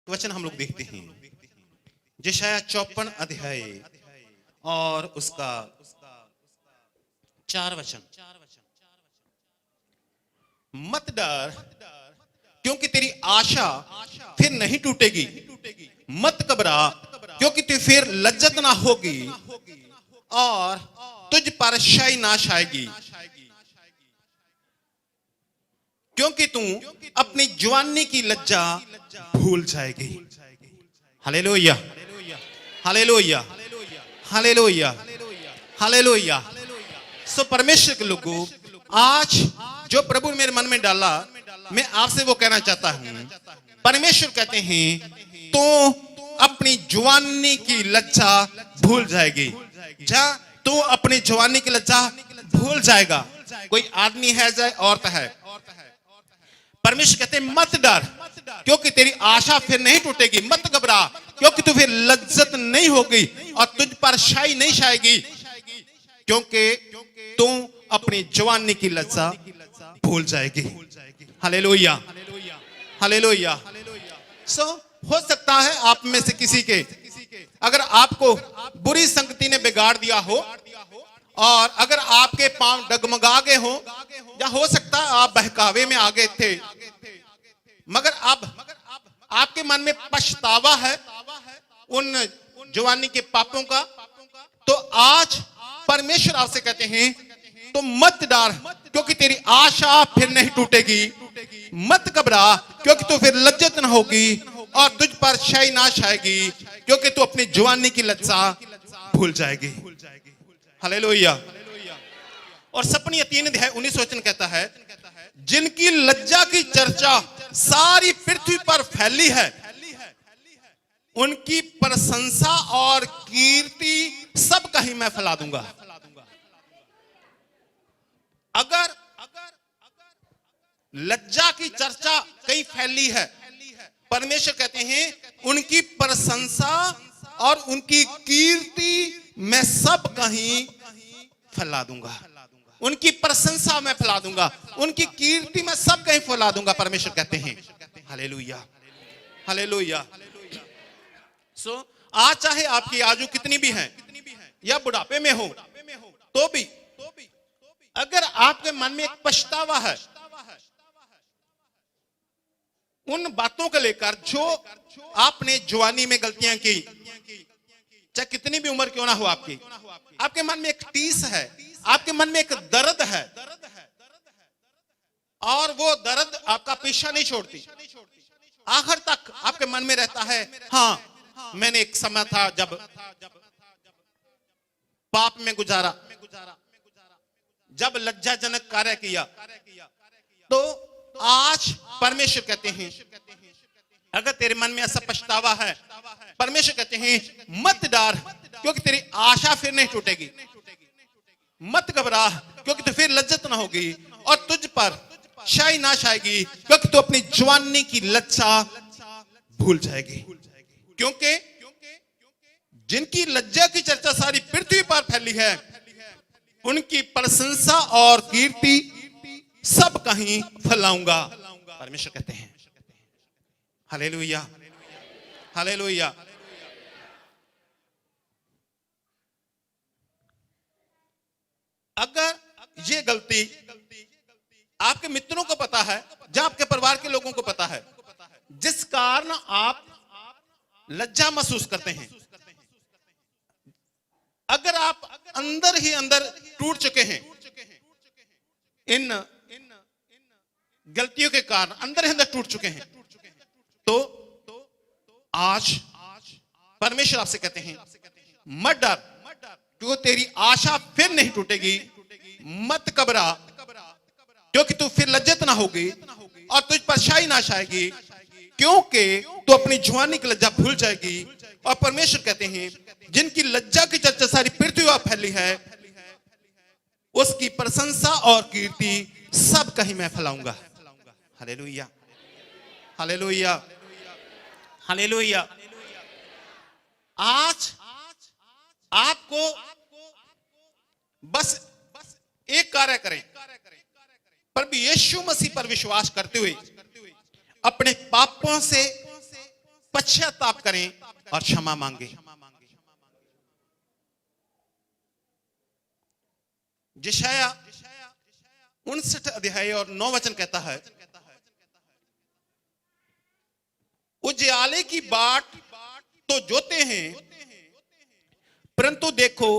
वचन हम लोग देखते हैं यशायाह 54 अध्याय और उसका 4 वचन। मत डर क्योंकि तेरी आशा फिर नहीं टूटेगी, मत घबरा क्योंकि तू फिर लज्जत ना होगी और तुझ पर शाई नाश आएगी, क्योंकि तू अपनी जवानी की लज्जा भूल जाएगी। Hallelujah, hallelujah, hallelujah, hallelujah. सो परमेश्वर के लोगों, आज जो प्रभु मेरे मन में डाला, मैं आपसे वो कहना चाहता हूं। परमेश्वर कहते हैं तो अपनी जवानी की लज्जा भूल जाएगी। जा तू अपनी जवानी की लज्जा भूल जाएगा। कोई आदमी है चाहे औरत है, परमेश्वर कहते हैं मत डर क्योंकि तेरी आशा फिर नहीं टूटेगी, मत घबरा क्योंकि तू फिर लज्जत नहीं होगी और तुझ पर शाई नहीं छाएगी, क्योंकि तू अपनी जवानी की लज्जा भूल जाएगी। Hallelujah, hallelujah. सो हो सकता है आप में से किसी के, अगर आपको बुरी संगति ने बिगाड़ दिया हो और अगर आपके पांव डगमगा गए हो, या हो सकता है आप बहकावे में आ गए थे, मगर अब आपके मन में पछतावा है उन जवानी के पापों का, तो आज परमेश्वर आपसे कहते हैं तो मत डर क्योंकि तेरी आशा फिर नहीं टूटेगी, मत घबरा क्योंकि तू फिर लज्जत न होगी और तुझ पर शाई नाश आएगी, क्योंकि तू अपनी जवानी की लज्जा भूल जाएगी। हालेलुया। और सपनी 3 अध्याय 19 वचन कहता है जिनकी लज्जा की चर्चा सारी पृथ्वी पर फैली है, उनकी प्रशंसा और कीर्ति सब कहीं मैं फैला दूंगा। अगर लज्जा की चर्चा कहीं फैली है, परमेश्वर कहते हैं उनकी प्रशंसा और उनकी कीर्ति मैं सब कहीं फैला दूंगा। उनकी प्रशंसा मैं फैला दूंगा, उनकी कीर्ति मैं सब कहीं फैला दूंगा, परमेश्वर कहते हैं। Hallelujah, hallelujah. सो आज चाहे आपकी आयु कितनी भी है या बुढ़ापे में हो, तो भी अगर आपके मन में एक पछतावा है उन बातों को लेकर जो आपने जवानी में गलतियां की, चाहे कितनी भी उम्र क्यों ना हो आपकी, आपके मन में एक टीस है, आपके मन में एक दर्द है और वो दर्द आपका पीछा नहीं छोड़ती, आखिर तक आपके मन में रहता है। हाँ, मैंने एक समय था जब पाप में गुजारा, जब लज्जाजनक कार्य किया, तो आज परमेश्वर कहते हैं अगर तेरे मन में ऐसा पछतावा है, परमेश्वर कहते हैं मत डर क्योंकि तेरी आशा फिर नहीं टूटेगी, मत घबरा क्योंकि तो फिर लज्जत ना होगी और तुझ पर शाई नाश आएगी, क्योंकि तू अपनी जवानी की लज्जा भूल जाएगी। क्योंकि जिनकी लज्जा की चर्चा सारी पृथ्वी पर फैली है, उनकी प्रशंसा और कीर्ति सब कहीं फैलाऊंगा, परमेश्वर कहते हैं। Hallelujah, hallelujah. अगर ये गलती आपके मित्रों को पता है, या आपके परिवार के लोगों को पता है, जिस कारण आप लज्जा महसूस करते हैं, अगर आप अंदर ही अंदर टूट चुके हैं इन गलतियों के कारण, अंदर ही अंदर टूट चुके हैं, तो आज परमेश्वर आपसे कहते हैं मत डर क्योंकि तेरी आशा फिर नहीं टूटेगी, मत घबरा क्योंकि तू फिर लज्जत ना होगी और तुझ पर शाई नाश आएगी, क्योंकि तू अपनी जवानी की लज्जा भूल जाएगी। और परमेश्वर कहते हैं जिनकी लज्जा की चर्चा सारी पृथ्वी पर फैली है, उसकी प्रशंसा और कीर्ति सब कहीं मैं फैलाऊंगा। Hallelujah, hallelujah, hallelujah. आज आपको बस एक कार्य करें, प्रभु यीशु मसीह पर विश्वास करते हुए अपने पापों से पश्चाताप करें और क्षमा मांगे। यशायाह 59 अध्याय और 9 वचन कहता है, उजियाले की बाट तो जोते हैं, परंतु देखो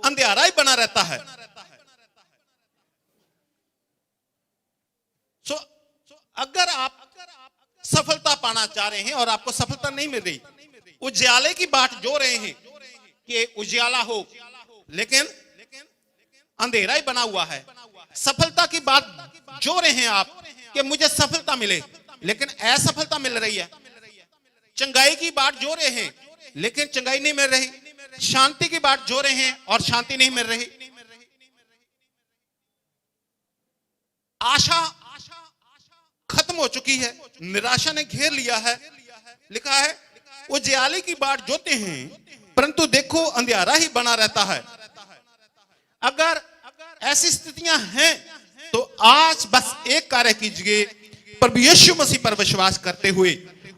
अंधियारा ही बना रहता है। अगर आप सफलता पाना चाह रहे हैं और आपको सफलता नहीं मिल रही, उजियाले की बाट जो रहे हैं कि उजियाला हो, लेकिन अंधेरा ही बना हुआ है। सफलता की बात जो रहे हैं आप कि मुझे सफलता मिले, लेकिन असफलता मिल रही है। चंगाई की बात जो रहे हैं, लेकिन चंगाई नहीं मिल रही। शांति की बात जो रहे हैं और शांति नहीं मिल रही। आशा खत्म हो चुकी है, निराशा ने घेर लिया है। लिखा है, उजियाले की बात जोते हैं, परंतु देखो अंधियारा ही बना रहता है। अगर ऐसी स्थितियां हैं तो आज बस एक कार्य कीजिए, प्रभु यीशु मसीह पर विश्वास करते हुए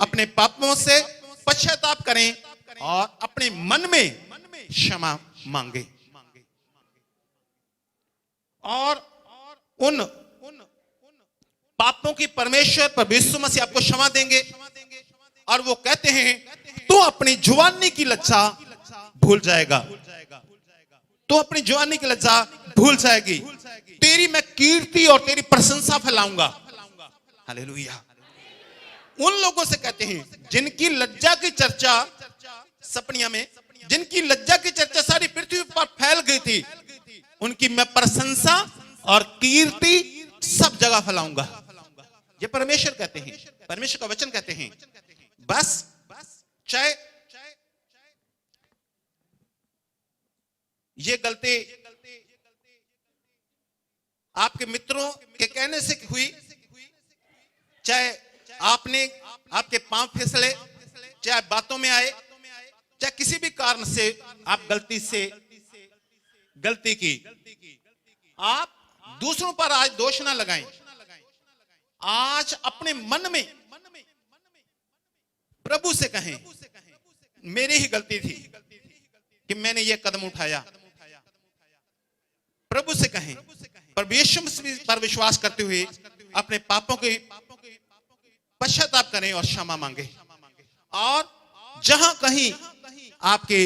अपने पापों से पश्चाताप करें और अपने मन में क्षमा मांगे, और उन पापों की परमेश्वर प्रभु यीशु मसीह आपको क्षमा देंगे। और वो कहते हैं, तू अपनी जवानी की लज्जा भूल जाएगा, तो अपनी जवानी की लज्जा भूल जाएगी। तेरी मैं कीर्ति और तेरी प्रशंसा फैलाऊंगा। हालेलुया। उन लोगों से कहते हैं जिनकी लज्जा की चर्चा सपनिया में, जिनकी लज्जा की चर्चा सारी पृथ्वी पर फैल गई थी, उनकी मैं प्रशंसा और कीर्ति सब जगह फैलाऊंगा। ये परमेश्वर कहते हैं, परमेश्वर का वचन कहते हैं। बस चाहे ये गलती आपके मित्रों के कहने से हुई, चाहे आपने आपके पांव फिसले, चाहे बातों में आए, चाहे किसी भी कारण से आप गलती की, आप दूसरों पर आज दोष ना लगाएं। आज अपने मन में प्रभु से कहें, मेरी ही गलती थी कि मैंने ये कदम उठाया। प्रभु से कहें, प्रभु यीशु मसीह पर विश्वास करते हुए अपने पापों के पश्चाताप करें और क्षमा मांगे। और जहां कहीं आपके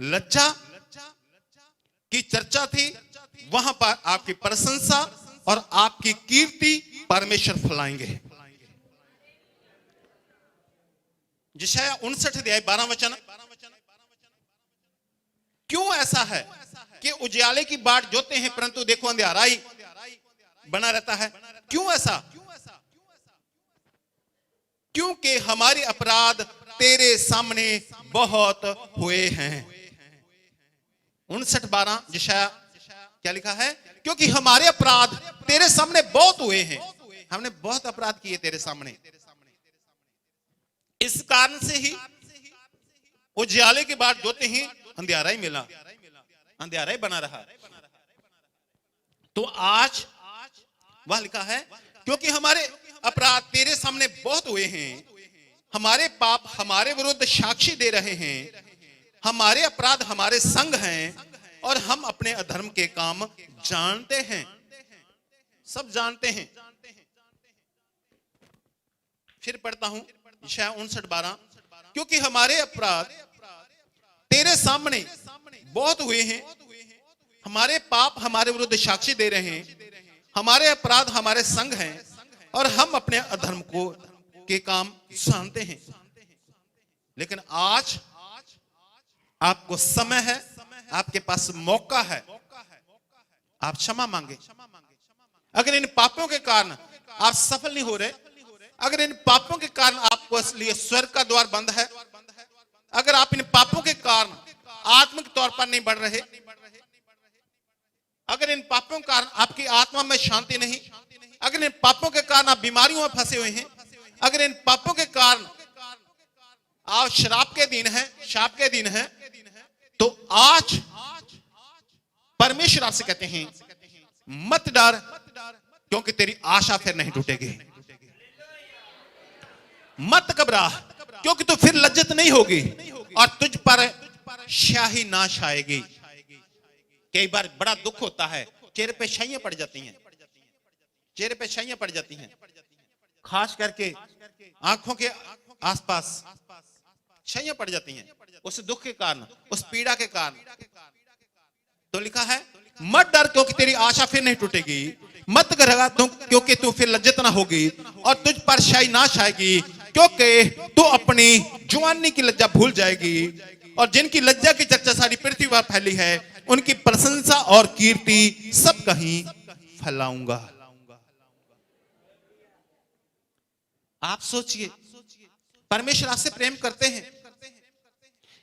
लज्जा की चर्चा थी, वहां पर आपकी प्रशंसा और आपकी कीर्ति परमेश्वर फैलाएंगे। यशायाह 59 अध्याय 12 वचन, क्यों ऐसा है कि उजियाले की बाट जोते हैं, परंतु देखो अंधियारा ही बना रहता है? क्यों ऐसा? क्योंकि हमारे अपराध तेरे सामने बहुत हुए हैं। 59:12 यशायाह क्या लिखा है? क्योंकि हमारे अपराध तेरे सामने बहुत हुए हैं। हमने बहुत अपराध किए तेरे सामने। इस कारण से ही उजियाले की बाट जोते ही अंधियारा ही मिला, अंधियारा ही बना रहा। तो आज वह लिखा है, क्योंकि हमारे अपराध तेरे सामने बहुत हुए हैं, हमारे पाप हमारे विरुद्ध साक्षी दे रहे हैं, हमारे अपराध हमारे संग हैं, और हम अपने अधर्म के काम जानते हैं, सब जानते हैं। फिर पढ़ता हूं यशायाह 59:12, क्योंकि हमारे अपराध तेरे सामने बहुत हुए हैं, हमारे पाप हमारे विरुद्ध साक्षी दे रहे हैं, हमारे अपराध हमारे संग हैं, और हम अपने अधर्म को के काम जानते हैं। लेकिन आज आपको समय है, आपके पास मौका है, आप क्षमा मांगे। अगर इन पापों के कारण आप सफल नहीं हो रहे, अगर इन पापों के कारण आपको लिए स्वर्ग का द्वार बंद है, अगर आप इन पापों के कारण आत्मिक तौर पर नहीं बढ़ रहे, अगर इन पापों के कारण आपकी आत्मा में शांति नहीं, अगर इन पापों के कारण आप बीमारियों में फंसे हुए हैं, अगर इन पापों के कारण आप शराब के दिन हैं, शाप के दिन हैं, तो आज परमेश्वर आपसे कहते हैं, मत डर, क्योंकि तेरी आशा फिर नहीं टूटेगी। मत घबरा, क्योंकि तू फिर लज्जित नहीं होगी और तुझ पर स्याही ना छाएगी। कई बार बड़ा दुख होता है, चेहरे पे स्याहियां पड़ जाती हैं, चेहरे पे स्याहियां पड़ जाती हैं, खास करके आंखों के आसपास स्याहियां पड़ जाती हैं उस दुख के कारण, उस पीड़ा के कारण। तो लिखा है मत डर क्योंकि तेरी आशा फिर नहीं टूटेगी, मत घबरा क्योंकि तू फिर लज्जित ना होगी और तुझ पर स्याही ना छाएगी, क्योंकि तू अपनी जवानी की लज्जा भूल जाएगी। और जिनकी लज्जा की चर्चा सारी पृथ्वी पर फैली है, उनकी प्रशंसा और कीर्ति सब कहीं फैलाऊंगा। आप सोचिए, परमेश्वर आपसे प्रेम करते हैं,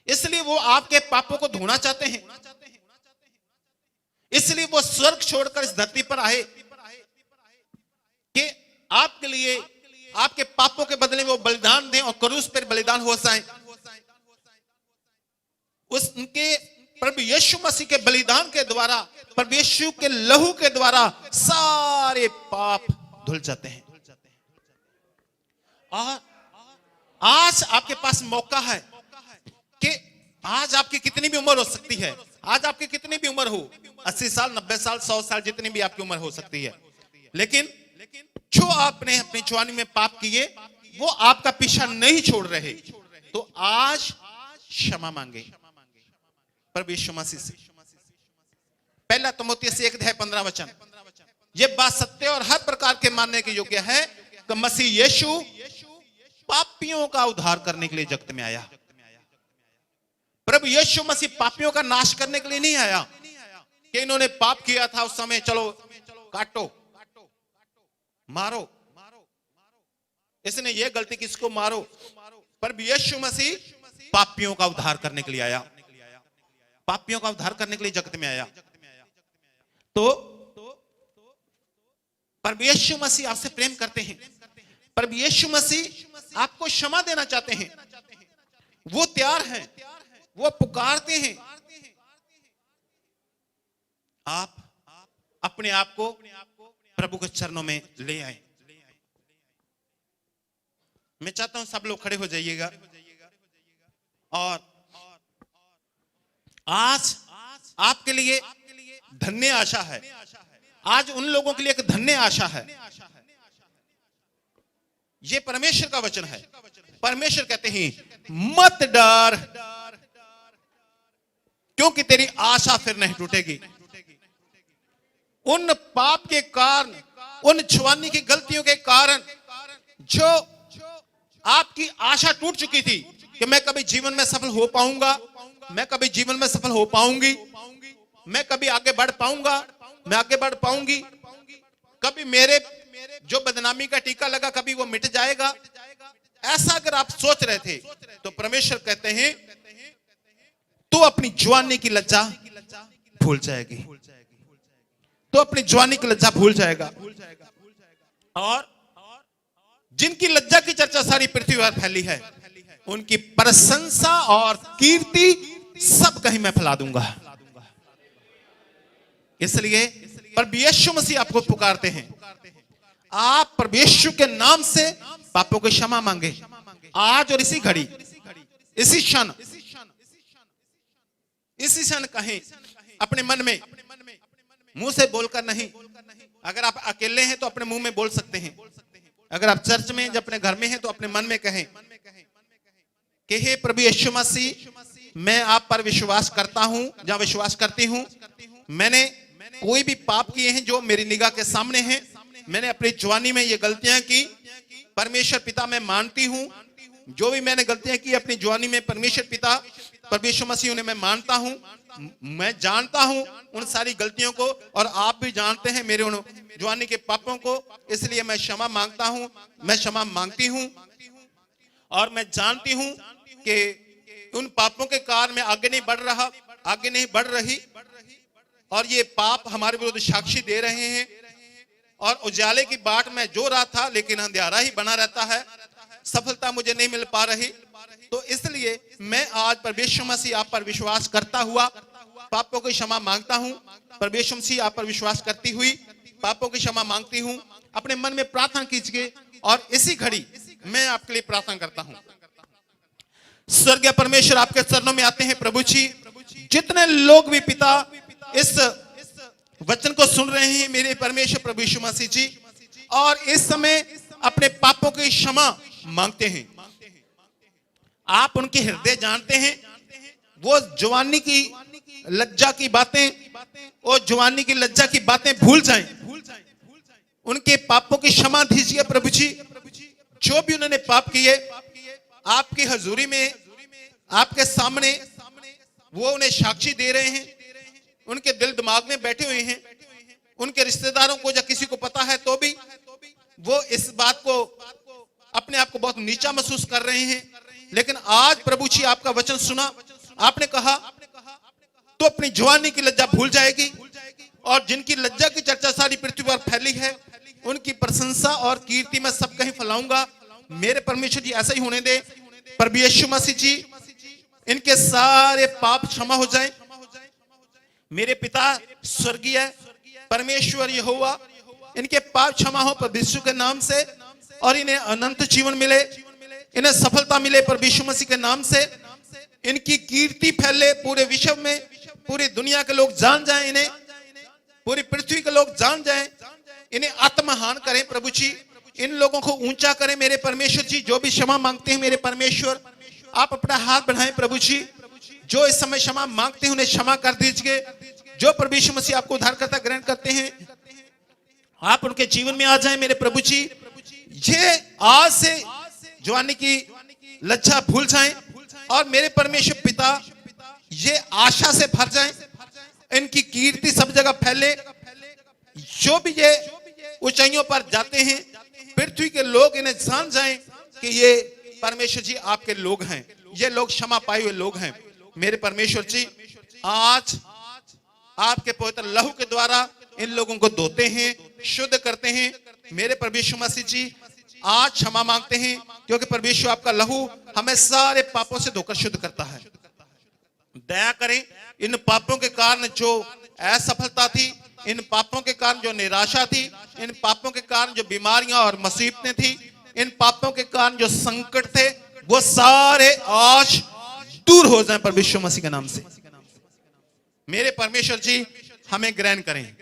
इसलिए वो आपके पापों को धोना चाहते हैं, इसलिए वो स्वर्ग छोड़कर इस धरती पर आए कि आपके लिए, आपके पापों के बदले वो बलिदान दें और क्रूस पर बलिदान हो जाए। उसके प्रभु यीशु मसीह के बलिदान के द्वारा, प्रभु यीशु के लहू के द्वारा सारे पाप धुल जाते हैं। और आज आपके पास मौका है कि आज आपकी कितनी भी उम्र हो सकती है, आज आपकी कितनी भी उम्र हो, 80 साल, 90 साल, 100 साल, जितनी भी आपकी उम्र हो सकती है, लेकिन जो आपने अपनी जवानी में पाप किए वो आपका पीछा नहीं छोड़ रहे, तो आज क्षमा मांगे प्रभु यीशु मसीह से। पहला तिमोथेयुस 1:15 ये बात सत्य और हर प्रकार के मानने के योग्य है कि मसीह यीशु पापियों का उद्धार करने के लिए जगत में आया। प्रभु यीशु मसीह पापियों का नाश करने के लिए नहीं आया कि इन्होंने पाप किया था उस समय चलो काटो मारो, इसने ये गलती किसको मारो। प्रभु यीशु मसीह पापियों का उद्धार करने के लिए आया, पापियों का उद्धार करने के लिए जगत में आया। तो प्रभु यीशु मसीह आपसे प्रेम करते हैं, प्रभु यीशु मसीह आपको क्षमा देना चाहते हैं, वो तैयार हैं, वो पुकारते हैं। आप अपने आप को प्रभु के चरणों में ले आए। मैं चाहता हूं सब लोग खड़े हो जाइएगा और आज आपके लिए धन्य आशा है, आज उन लोगों के लिए एक धन्य आशा है। ये परमेश्वर का वचन है। परमेश्वर कहते हैं मत डर क्योंकि तेरी आशा फिर नहीं टूटेगी। उन पाप के कारण, उन जवानी की गलतियों के कारण जो आपकी आशा टूट चुकी थी कि मैं कभी जीवन में सफल हो पाऊंगा, मैं कभी जीवन में सफल हो पाऊंगी, मैं कभी आगे बढ़ पाऊंगा, मैं आगे बढ़ पाऊंगी, कभी मेरे जो बदनामी का टीका लगा कभी वो मिट जाएगा, ऐसा अगर आप सोच रहे थे तो परमेश्वर कहते हैं तू अपनी जवानी की लज्जा भूल जाएगी, तो अपनी जवानी की लज्जा भूल जाएगा। और जिनकी लज्जा की चर्चा सारी पृथ्वी पर फैली है, उनकी प्रशंसा और कीर्ति सब कहीं मैं फैला दूंगा। इसलिए प्रभु यीशु मसीह आपको पुकारते हैं, आप प्रभु यीशु के नाम से पापों की क्षमा मांगे आज और इसी घड़ी, इसी क्षण, इसी क्षण कहें अपने मन में, मुंह से बोलकर नहीं। अगर आप अकेले हैं तो अपने मुंह में बोल सकते हैं, अगर आप चर्च में जब अपने घर में हैं तो अपने मन में कहें कि हे प्रभु यीशु मसीह, मैं आप पर विश्वास करता हूं या विश्वास करती हूं, मैंने कोई भी पाप किए हैं जो मेरी निगाह के सामने हैं, मैंने अपनी जवानी में ये गलतियां की, परमेश्वर पिता मैं मानती हूं, जो भी मैंने गलतियां की अपनी जवानी में परमेश्वर पिता प्रभु यीशु मसीह उन्हें मैं मानता हूं, मैं जानता हूं उन सारी गलतियों को और आप भी जानते हैं मेरे उन जवानी के पापों को, इसलिए मैं क्षमा मांगता हूं, मैं क्षमा मांगती हूं। और मैं जानती हूं कि उन पापों के कारण मैं आगे नहीं बढ़ रहा, आगे नहीं बढ़ रही, और ये पाप हमारे विरुद्ध साक्षी दे रहे हैं और उजाले की बाट में जो रहा था लेकिन अंधेरा ही बना रहता है, सफलता मुझे नहीं मिल पा रही। तो इसलिए मैं आज प्रभु यीशु मसीह आप पर विश्वास करता हुआ पापों की क्षमा मांगता हूं, प्रभु यीशु मसीह आप पर विश्वास करती हुई पापों की क्षमा मांगती हूं। अपने मन में प्रार्थना कीजिए और इसी घड़ी मैं आपके लिए प्रार्थना करता हूं। स्वर्गीय परमेश्वर आपके चरणों में आते हैं प्रभु जी। जितने लोग भी पिता इस वचन को सुन रहे हैं मेरे परमेश्वर प्रभु यीशु मसीह जी, और इस समय अपने पापों की क्षमा मांगते हैं, आप उनके हृदय जानते हैं। वो जवानी की लज्जा की बातें, वो जवानी की लज्जा की बातें भूल जाएं, उनके पापों की क्षमा दीजिए प्रभु जी। जो भी उन्होंने पाप किए आपकी हजूरी में, आपके सामने वो उन्हें साक्षी दे रहे हैं, उनके दिल दिमाग में बैठे हुए हैं। उनके रिश्तेदारों को या किसी को पता है तो भी वो इस बात को, अपने आप को बहुत नीचा महसूस कर रहे हैं। लेकिन आज प्रभु जी आपका वचन सुना, आपने कहा तो अपनी जवानी की लज्जा भूल जाएगी, और जिनकी लज्जा की चर्चा सारी पृथ्वी पर फैली है उनकी प्रशंसा और कीर्ति मैं सब कहीं फैलाऊंगा। मेरे परमेश्वर जी ऐसा ही होने दे प्रभु यीशु मसीह जी, इनके सारे पाप क्षमा हो जाएं। मेरे पिता स्वर्गीय परमेश्वर यहोवा, इनके पाप क्षमा हो प्रभु यीशु के नाम से, और इन्हें अनंत जीवन मिले, इन्हें सफलता मिले प्रभु यीशु मसीह के नाम से। इनकी कीर्ति फैले पूरे विश्व में, पूरी दुनिया के लोग जान जाएं, इन्हें पूरी पृथ्वी के लोग जान जाएं, इन्हें आत्महान करें प्रभु जी, इन लोगों को ऊंचा करें मेरे परमेश्वर जी। जो भी क्षमा मांगते हैं मेरे परमेश्वर, आप अपना हाथ बढ़ाएं प्रभु जी। जो इस समय क्षमा मांगते हैं उन्हें क्षमा कर दीजिए। जो प्रभु यीशु मसीह आपको उद्धारकर्ता ग्रहण करते हैं, आप उनके जीवन में आ जाएं मेरे प्रभु जी। ये आज से जवानी की लज्जा भूल जाएं, और मेरे परमेश्वर पिता ये आशा से भर जाएं, इनकी कीर्ति सब जगह फैले। जो भी ये ऊंचाइयों पर जाते हैं पृथ्वी के लोग इन्हें जान जाएं कि ये परमेश्वर जी आपके लोग हैं, ये लोग क्षमा पाए हुए लोग हैं। मेरे परमेश्वर जी आज आपके पवित्र लहू के द्वारा इन लोगों को धोते हैं, शुद्ध करते हैं। मेरे परमेश्वर मसीह जी आज क्षमा मांगते हैं, क्योंकि परमेश्वर आपका लहू हमें सारे पापों से धोकर शुद्ध करता है। दया करें, इन पापों के कारण जो असफलता थी, इन पापों के कारण जो निराशा थी, इन पापों के कारण जो बीमारियां और मुसीबतें थी, इन पापों के कारण जो संकट थे, वो सारे आज दूर हो जाएं परमेश्वर मसीह के नाम से। मेरे परमेश्वर जी हमें ग्रहण करें,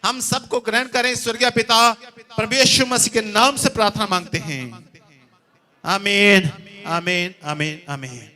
हम सबको ग्रहण करें। स्वर्गीय पिता परमेश्वर मसीह के नाम से प्रार्थना मांगते हैं, आमीन आमीन आमीन आमीन।